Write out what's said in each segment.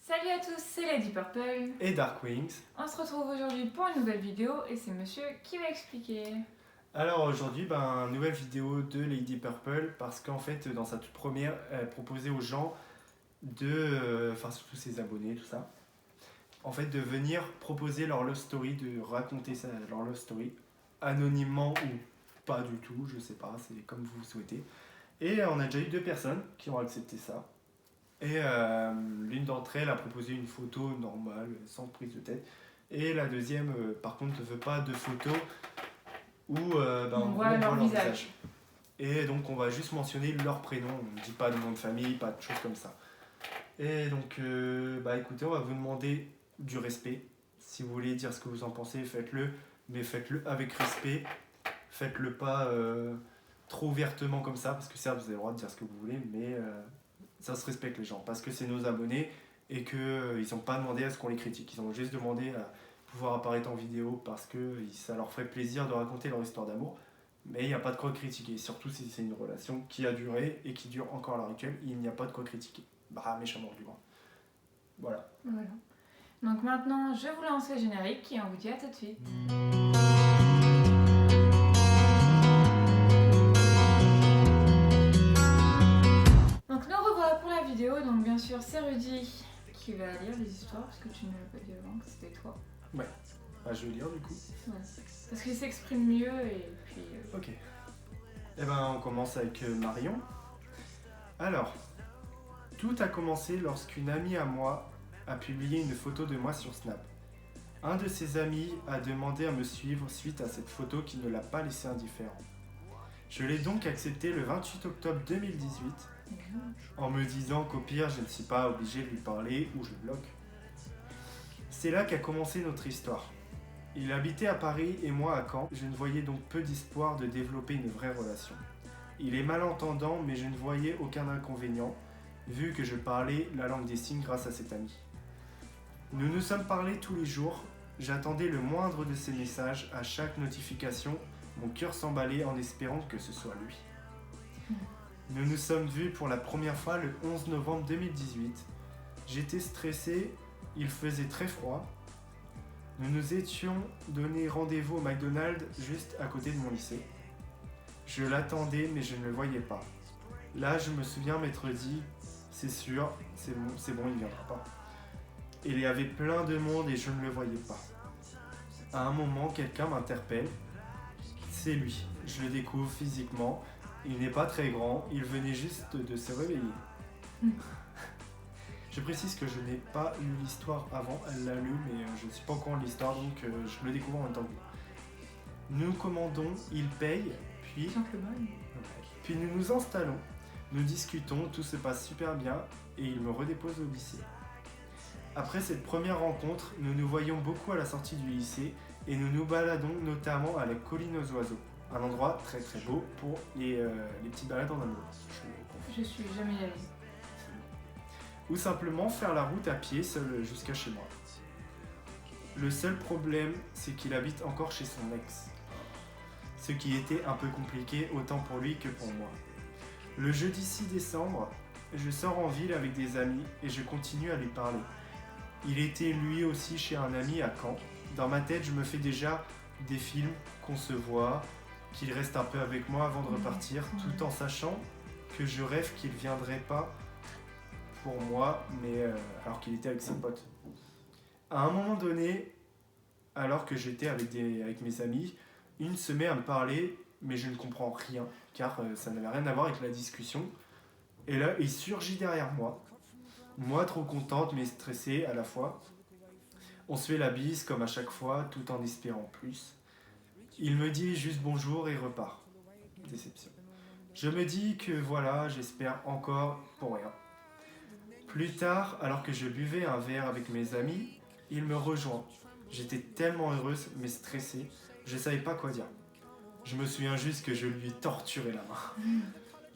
Salut à tous, c'est Lady Purple et Dark Wings. On se retrouve aujourd'hui pour une nouvelle vidéo et c'est monsieur qui va expliquer. Alors aujourd'hui, nouvelle vidéo de Lady Purple parce qu'en fait, dans sa toute première, elle proposait aux gens surtout ses abonnés, tout ça, en fait, de venir proposer leur love story, de raconter leur love story, anonymement ou pas du tout, je sais pas, c'est comme vous souhaitez. Et on a déjà eu 2 personnes qui ont accepté ça. Et l'une d'entre elles a proposé une photo normale, sans prise de tête. Et la deuxième, par contre, ne veut pas de photo où on voit leur visage. Et donc on va juste mentionner leur prénom, on ne dit pas de nom de famille, pas de choses comme ça. Et donc, écoutez, on va vous demander du respect. Si vous voulez dire ce que vous en pensez, faites-le, mais faites-le avec respect. Faites-le pas trop ouvertement comme ça, parce que certes, vous avez le droit de dire ce que vous voulez, mais ça se respecte les gens, parce que c'est nos abonnés et qu'ils n'ont pas demandé à ce qu'on les critique. Ils ont juste demandé à pouvoir apparaître en vidéo parce que ça leur ferait plaisir de raconter leur histoire d'amour. Mais il n'y a pas de quoi critiquer, surtout si c'est une relation qui a duré et qui dure encore à l'heure actuelle, il n'y a pas de quoi critiquer. Méchamment du moins. Voilà. Donc maintenant, je vous lance le générique et on vous dit à tout de suite. Donc nous revoilà pour la vidéo, donc bien sûr c'est Rudy qui va lire les histoires, parce que tu ne l'as pas dit avant que c'était toi. Ouais. Je vais lire du coup. Ouais. Parce qu'il s'exprime mieux et puis... Ok. On commence avec Marion. Alors, tout a commencé lorsqu'une amie à moi a publié une photo de moi sur Snap. Un de ses amis a demandé à me suivre suite à cette photo qui ne l'a pas laissé indifférent. Je l'ai donc accepté le 28 octobre 2018 en me disant qu'au pire je ne suis pas obligé de lui parler ou je le bloque. C'est là qu'a commencé notre histoire. Il habitait à Paris et moi à Caen, je ne voyais donc peu d'espoir de développer une vraie relation. Il est malentendant mais je ne voyais aucun inconvénient vu que je parlais la langue des signes grâce à cet ami. Nous nous sommes parlé tous les jours, j'attendais le moindre de ses messages, à chaque notification, mon cœur s'emballait en espérant que ce soit lui. Nous nous sommes vus pour la première fois le 11 novembre 2018. J'étais stressé, il faisait très froid. Nous nous étions donné rendez-vous au McDonald's juste à côté de mon lycée. Je l'attendais mais je ne le voyais pas. Là je me souviens m'être dit, c'est sûr, c'est bon, il viendra pas. Il y avait plein de monde et je ne le voyais pas. À un moment, quelqu'un m'interpelle. C'est lui. Je le découvre physiquement. Il n'est pas très grand, il venait juste de se réveiller. Je précise que je n'ai pas lu l'histoire avant, elle l'a lu, mais je ne suis pas au courant de l'histoire, donc je le découvre en même temps que vous. Nous commandons, il paye, puis nous nous installons, nous discutons, tout se passe super bien, et il me redépose au lycée. Après cette première rencontre, nous nous voyons beaucoup à la sortie du lycée, et nous nous baladons notamment à la colline aux oiseaux. Un endroit très très beau pour les petites balades en amour. Je suis jamais allée. Ou simplement faire la route à pied seul jusqu'à chez moi. Le seul problème, c'est qu'il habite encore chez son ex. Ce qui était un peu compliqué autant pour lui que pour moi. Le jeudi 6 décembre, je sors en ville avec des amis et je continue à lui parler. Il était lui aussi chez un ami à Caen. Dans ma tête, je me fais déjà des films, qu'on se voit, qu'il reste un peu avec moi avant de repartir, tout en sachant que je rêve qu'il ne viendrait pas pour moi, mais alors qu'il était avec ses potes. À un moment donné, alors que j'étais avec mes amis, une se met à me parler, mais je ne comprends rien, car ça n'avait rien à voir avec la discussion. Et là, il surgit derrière moi. Moi, trop contente, mais stressée à la fois. On se fait la bise, comme à chaque fois, tout en espérant plus. Il me dit juste bonjour et repart. Déception. Je me dis que voilà, j'espère encore pour rien. Plus tard, alors que je buvais un verre avec mes amis, il me rejoint. J'étais tellement heureuse, mais stressée, je ne savais pas quoi dire. Je me souviens juste que je lui torturais la main.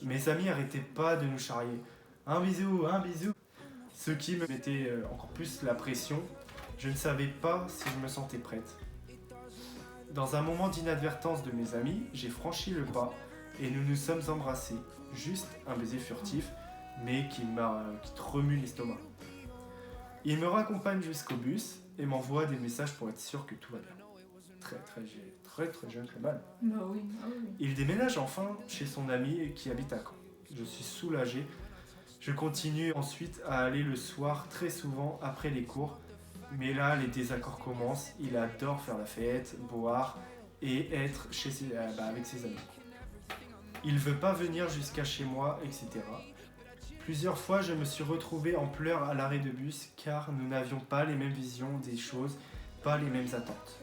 Mes amis n'arrêtaient pas de nous charrier. Un bisou, un bisou. Ce qui me mettait encore plus la pression. Je ne savais pas si je me sentais prête. Dans un moment d'inadvertance de mes amis, j'ai franchi le pas et nous nous sommes embrassés. Juste un baiser furtif, mais qui te remue l'estomac. Il me raccompagne jusqu'au bus et m'envoie des messages pour être sûr que tout va bien. Très jeune, très mal. Bah oui, ah oui. Il déménage enfin chez son ami qui habite à Caen. Je suis soulagé. Je continue ensuite à aller le soir très souvent après les cours. Mais là, les désaccords commencent. Il adore faire la fête, boire et être avec ses amis. Il veut pas venir jusqu'à chez moi, etc. Plusieurs fois, je me suis retrouvé en pleurs à l'arrêt de bus car nous n'avions pas les mêmes visions des choses, pas les mêmes attentes.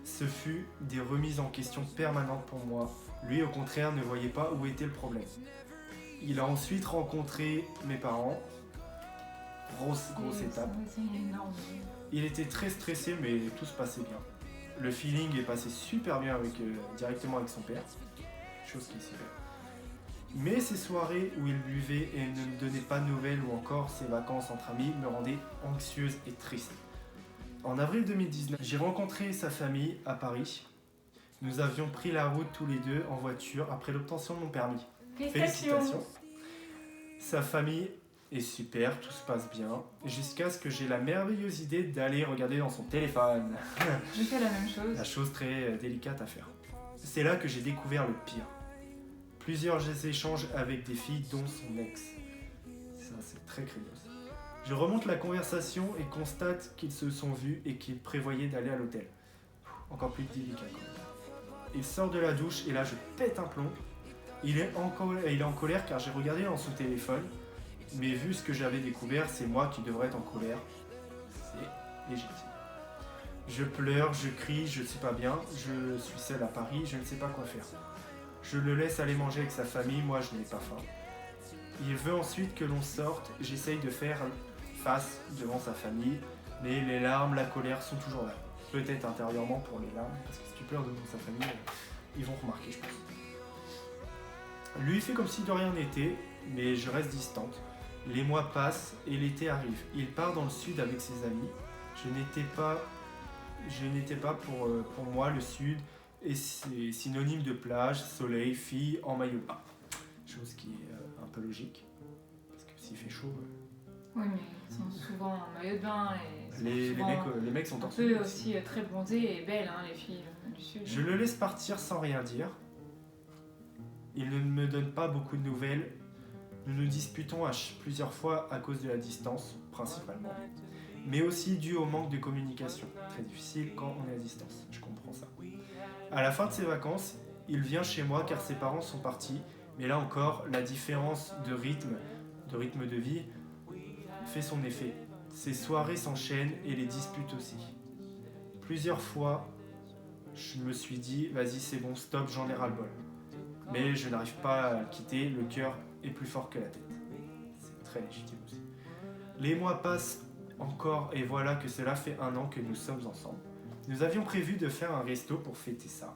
Ce fut des remises en question permanentes pour moi. Lui, au contraire, ne voyait pas où était le problème. Il a ensuite rencontré mes parents. Grosse étape. C'est énorme. Il était très stressé, mais tout se passait bien. Le feeling est passé super bien directement avec son père. Chose qui est super. Mais ces soirées où il buvait et ne me donnait pas de nouvelles ou encore ses vacances entre amis me rendaient anxieuse et triste. En avril 2019, j'ai rencontré sa famille à Paris. Nous avions pris la route tous les deux en voiture après l'obtention de mon permis. Félicitations. Sa famille est super, tout se passe bien, jusqu'à ce que j'ai la merveilleuse idée d'aller regarder dans son téléphone. Je fais la même chose. La chose très délicate à faire. C'est là que j'ai découvert le pire. Plusieurs échanges avec des filles, dont son ex. Ça, c'est très craignos. Je remonte la conversation et constate qu'ils se sont vus et qu'ils prévoyaient d'aller à l'hôtel. Encore plus délicat quand même. Il sort de la douche et là je pète un plomb. Il est en colère car j'ai regardé dans son téléphone, mais vu ce que j'avais découvert, c'est moi qui devrais être en colère. C'est légitime. Je pleure, je crie, je suis pas bien, je suis seul à Paris, je ne sais pas quoi faire. Je le laisse aller manger avec sa famille, moi je n'ai pas faim. Il veut ensuite que l'on sorte, j'essaye de faire face devant sa famille, mais les larmes, la colère sont toujours là. Peut-être intérieurement pour les larmes, parce que si tu pleures devant sa famille, ils vont remarquer, je pense. Lui fait comme si de rien n'était, mais je reste distante. Les mois passent et l'été arrive. Il part dans le sud avec ses amis. Je n'étais pas pour moi le sud et c'est synonyme de plage, soleil, filles en maillot de bain. Chose qui est un peu logique. Parce que s'il fait chaud. Oui, mais ils sont souvent en maillot de bain et les mecs sont un en peu aussi très bronzées et belles, hein, les filles du sud. Je le laisse partir sans rien dire. Il ne me donne pas beaucoup de nouvelles. Nous nous disputons plusieurs fois à cause de la distance, principalement. Mais aussi dû au manque de communication. Très difficile quand on est à distance, je comprends ça. À la fin de ses vacances, il vient chez moi car ses parents sont partis. Mais là encore, la différence de rythme de vie, fait son effet. Ces soirées s'enchaînent et les disputes aussi. Plusieurs fois, je me suis dit, vas-y c'est bon, stop, j'en ai ras-le-bol. Mais je n'arrive pas à le quitter, le cœur est plus fort que la tête. C'est très légitime aussi. Les mois passent encore et voilà que cela fait 1 an que nous sommes ensemble. Nous avions prévu de faire un resto pour fêter ça.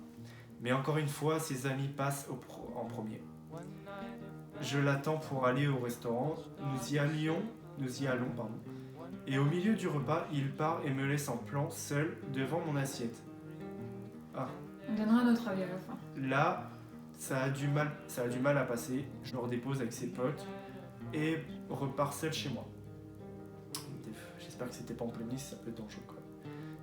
Mais encore une fois, ses amis passent en premier. Je l'attends pour aller au restaurant. Nous y allons, et au milieu du repas, il part et me laisse en plan, seul, devant mon assiette. Ah. On donnera notre avis à la fin. Là, ça a du mal à passer. Je le redépose avec ses potes et repars seul chez moi. J'espère que c'était pas en pleine nuit, ça peut être dangereux quoi.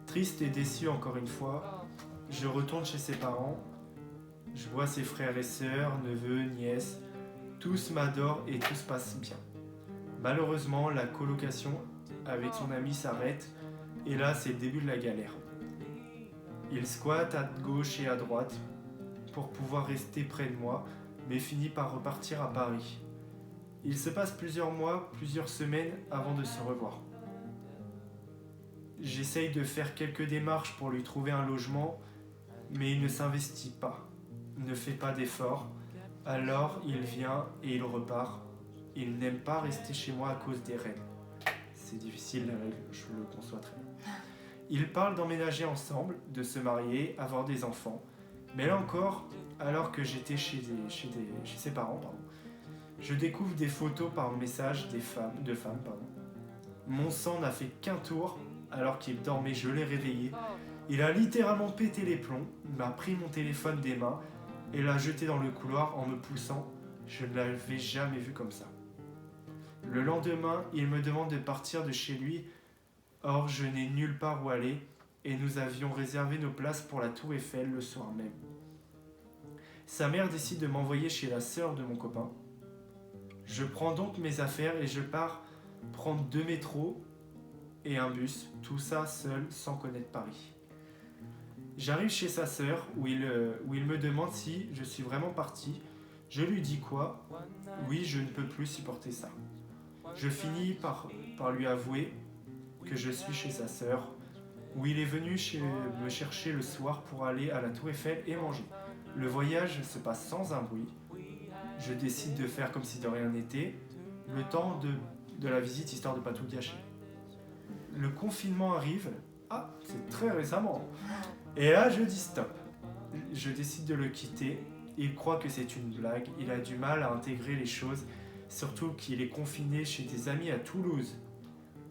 Triste et déçu encore une fois, je retourne chez ses parents. Je vois ses frères et sœurs, neveux, nièces. Tous m'adorent et tout se passe bien. Malheureusement, la colocation avec son ami s'arrête et là, c'est le début de la galère. Il squatte à gauche et à droite pour pouvoir rester près de moi, mais finit par repartir à Paris. Il se passe plusieurs mois, plusieurs semaines avant de se revoir. J'essaye de faire quelques démarches pour lui trouver un logement, mais il ne s'investit pas, ne fait pas d'efforts. Alors il vient et il repart. Il n'aime pas rester chez moi à cause des règles. C'est difficile les règles, je le conçois très bien. Ils parlent d'emménager ensemble, de se marier, avoir des enfants. Mais là encore, alors que j'étais chez ses parents, je découvre des photos par message de femmes. Mon sang n'a fait qu'un tour, alors qu'il dormait, je l'ai réveillé. Il a littéralement pété les plombs, m'a pris mon téléphone des mains et l'a jeté dans le couloir en me poussant. Je ne l'avais jamais vu comme ça. Le lendemain, il me demande de partir de chez lui. Or, je n'ai nulle part où aller et nous avions réservé nos places pour la Tour Eiffel le soir même. Sa mère décide de m'envoyer chez la sœur de mon copain. Je prends donc mes affaires et je pars prendre 2 métros et un bus, tout ça seul, sans connaître Paris. J'arrive chez sa sœur où il me demande si je suis vraiment parti. Je lui dis quoi ? Oui, je ne peux plus supporter ça. Je finis par lui avouer que je suis chez sa sœur, où il est venu me chercher le soir pour aller à la Tour Eiffel et manger. Le voyage se passe sans un bruit. Je décide de faire comme si de rien n'était, le temps de la visite, histoire de ne pas tout gâcher. Le confinement arrive. Ah, c'est très récemment. Et là, je dis stop. Je décide de le quitter. Il croit que c'est une blague. Il a du mal à intégrer les choses, surtout qu'il est confiné chez des amis à Toulouse.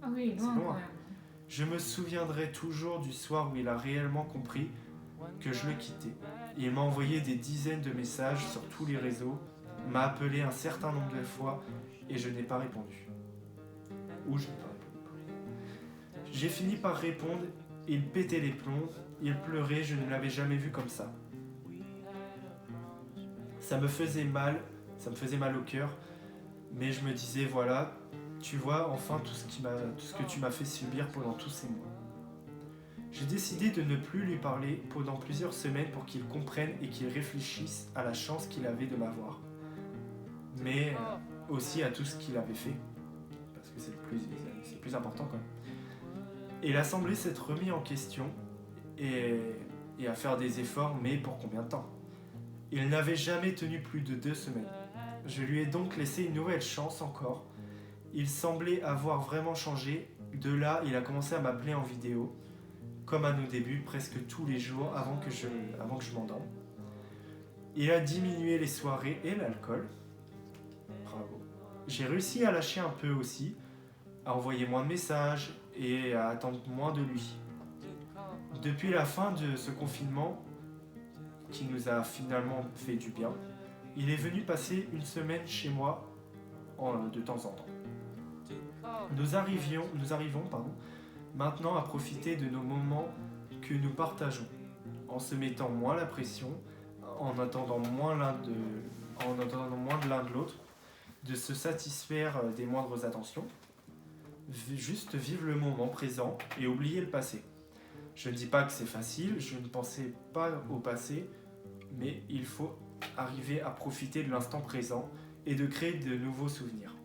Ah oui, C'est loin, loin. quand même. Je me souviendrai toujours du soir où il a réellement compris que je le quittais. Il m'a envoyé des dizaines de messages sur tous les réseaux, m'a appelé un certain nombre de fois et je n'ai pas répondu. Ou je n'ai pas répondu. J'ai fini par répondre, il pétait les plombs, il pleurait, je ne l'avais jamais vu comme ça. Ça me faisait mal au cœur, mais je me disais voilà, tu vois enfin tout ce que tu m'as fait subir pendant tous ces mois. J'ai décidé de ne plus lui parler pendant plusieurs semaines pour qu'il comprenne et qu'il réfléchisse à la chance qu'il avait de m'avoir. Mais aussi à tout ce qu'il avait fait, parce que c'est le plus important quand même. Et il a semblé s'être remis en question et à faire des efforts, mais pour combien de temps ? Il n'avait jamais tenu plus de 2 semaines. Je lui ai donc laissé une nouvelle chance encore. Il semblait avoir vraiment changé. De là, il a commencé à m'appeler en vidéo, comme à nos débuts, presque tous les jours avant que je m'endorme. Il a diminué les soirées et l'alcool. Bravo. J'ai réussi à lâcher un peu aussi, à envoyer moins de messages et à attendre moins de lui. Depuis la fin de ce confinement, qui nous a finalement fait du bien, il est venu passer une semaine chez moi de temps en temps. Nous arrivons maintenant à profiter de nos moments que nous partageons, en se mettant moins la pression, en attendant moins de l'un de l'autre, de se satisfaire des moindres attentions, juste vivre le moment présent et oublier le passé. Je ne dis pas que c'est facile, je ne pensais pas au passé, mais il faut arriver à profiter de l'instant présent et de créer de nouveaux souvenirs.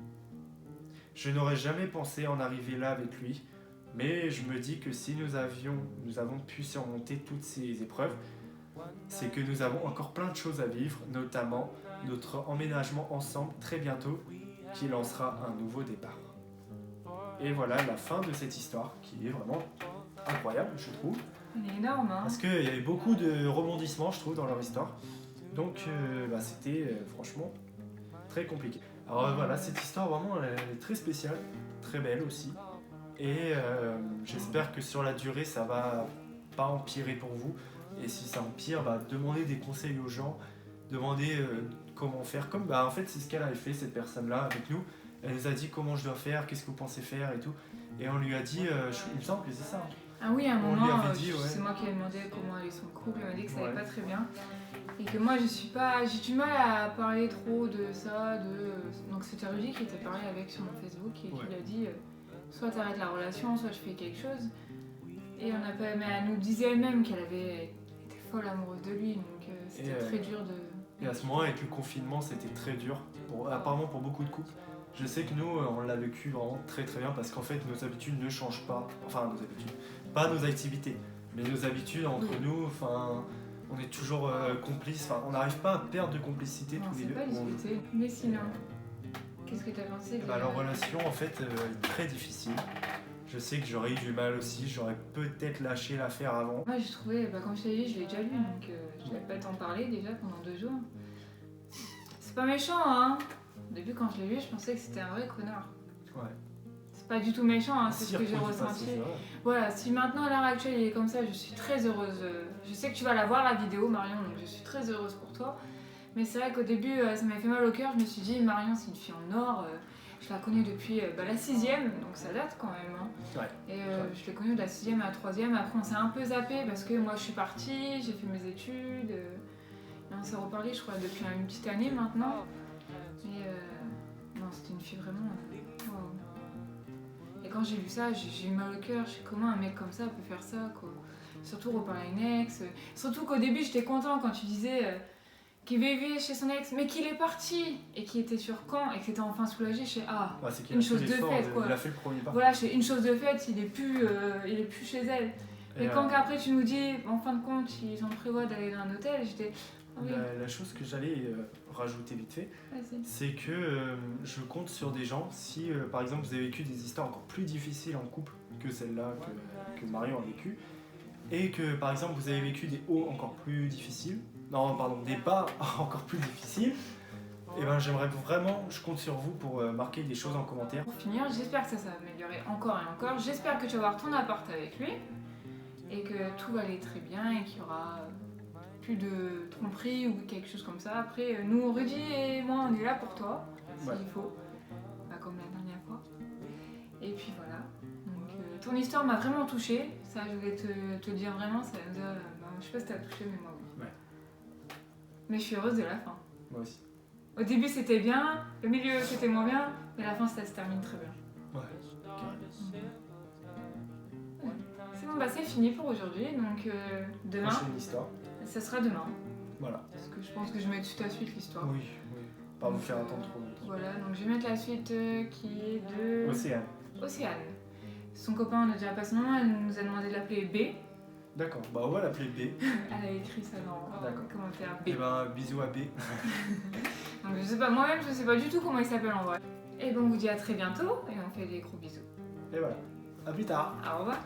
Je n'aurais jamais pensé en arriver là avec lui, mais je me dis que si nous avons pu surmonter toutes ces épreuves, c'est que nous avons encore plein de choses à vivre, notamment notre emménagement ensemble très bientôt, qui lancera un nouveau départ. Et voilà la fin de cette histoire, qui est vraiment incroyable, je trouve. Elle est énorme, hein. Parce qu'il y avait beaucoup de rebondissements, je trouve, dans leur histoire. Donc, c'était franchement très compliqué. Alors voilà, cette histoire, vraiment, elle est très spéciale, très belle aussi. Et j'espère que sur la durée, ça va pas empirer pour vous. Et si ça empire, demandez des conseils aux gens, demandez comment faire. En fait, c'est ce qu'elle avait fait, cette personne-là, avec nous. Elle nous a dit comment je dois faire, qu'est-ce que vous pensez faire et tout. Et on lui a dit, il me semble que c'est ça. Ah oui, à un On moment, lui avait dit, ouais. c'est moi qui ai demandé comment allait son couple, elle m'a dit que ça allait Ouais. pas très bien. Et que moi, j'ai du mal à parler trop de ça, Donc c'était Rudy qui était parlé avec sur mon Facebook et qui Ouais. lui a dit soit t'arrêtes la relation, soit je fais quelque chose. Et mais elle nous disait elle-même qu'elle avait été folle amoureuse de lui, donc c'était très dur de... Et à ce moment, avec le confinement, c'était très dur, apparemment pour beaucoup de couples. Je sais que nous, on l'a vécu vraiment très très bien parce qu'en fait, nos habitudes ne changent pas. Enfin, nos habitudes. Pas nos activités, mais nos habitudes entre nous, on est toujours complices. On n'arrive pas à perdre de complicité Non, tous les c'est deux. pas discuté. Mais sinon, qu'est-ce que t'as pensé de... Leur relation, en fait, est très difficile. Je sais que j'aurais eu du mal aussi, j'aurais peut-être lâché l'affaire avant. Moi j'ai trouvé, comme je t'ai dit, je l'ai déjà lu, donc je n'avais pas le temps de parler déjà pendant 2 jours. C'est pas méchant, hein. Au début quand je l'ai lu, je pensais que c'était un vrai connard. Ouais. C'est pas du tout méchant, hein, c'est ce que j'ai ressenti. Voilà, si maintenant à l'heure actuelle il est comme ça, je suis très heureuse. Je sais que tu vas la voir la vidéo, Marion, donc je suis très heureuse pour toi. Mais c'est vrai qu'au début, ça m'a fait mal au cœur, je me suis dit, Marion c'est une fille en or, je la connais depuis la 6e, donc ça date quand même. Hein. Ouais. Et je l'ai connue de la 6e à la 3e. Après, on s'est un peu zappé parce que moi, je suis partie, j'ai fait mes études. Et on s'est reparlé, je crois, depuis une petite année maintenant. Mais non, c'était une fille vraiment. Wow. Et quand j'ai vu ça, j'ai eu mal au cœur. Je sais comment un mec comme ça peut faire ça, quoi. Surtout reparler à une ex. Surtout qu'au début, j'étais content quand tu disais qu'il vivait chez son ex, mais qu'il est parti et qu'il était sur Caen et que c'était enfin soulagé. Je sais, c'est une chose de faite, quoi. Il a fait le premier pas. Voilà, une chose de faite, il est plus chez elle. Et quand après tu nous dis, en fin de compte, ils ont prévu d'aller dans un hôtel, j'étais. Oui. La chose que j'allais rajouter vite fait, c'est que je compte sur des gens, si par exemple vous avez vécu des histoires encore plus difficiles en couple que celle-là que Marion a vécu, et que par exemple vous avez vécu des hauts encore plus difficiles, des bas encore plus difficiles, et ben j'aimerais vraiment, je compte sur vous pour marquer des choses en commentaire. Pour finir, j'espère que ça va améliorer encore et encore, j'espère que tu vas avoir ton appart avec lui, et que tout va aller très bien et qu'il y aura plus de tromperie ou quelque chose comme ça. Après, nous, Rudy et moi, on est là pour toi, s'il faut, comme la dernière fois. Et puis voilà. Donc, ton histoire m'a vraiment touchée. Ça, je voulais te le dire vraiment. Ça nous a, je sais pas si t'as touché, mais moi oui. Ouais. Mais je suis heureuse de la fin. Moi aussi. Au début, c'était bien. Le milieu, c'était moins bien. Mais la fin, ça se termine très bien. Ouais. C'est bon, c'est fini pour aujourd'hui. Donc, demain. Prochaine histoire. Ça sera demain. Voilà. Parce que je pense que je vais mettre tout à suite l'histoire. Oui. Pas vous faire attendre trop longtemps. Voilà, donc je vais mettre la suite qui est de... Océane. Son copain, on a déjà passé son nom, elle nous a demandé de l'appeler B. D'accord, on va l'appeler B. Elle a écrit ça dans le commentaire B. Et bisous à B. Donc je sais pas, moi-même je sais pas du tout comment il s'appelle en vrai. Et bon, on vous dit à très bientôt et on fait des gros bisous. Et voilà, à plus tard. Au revoir.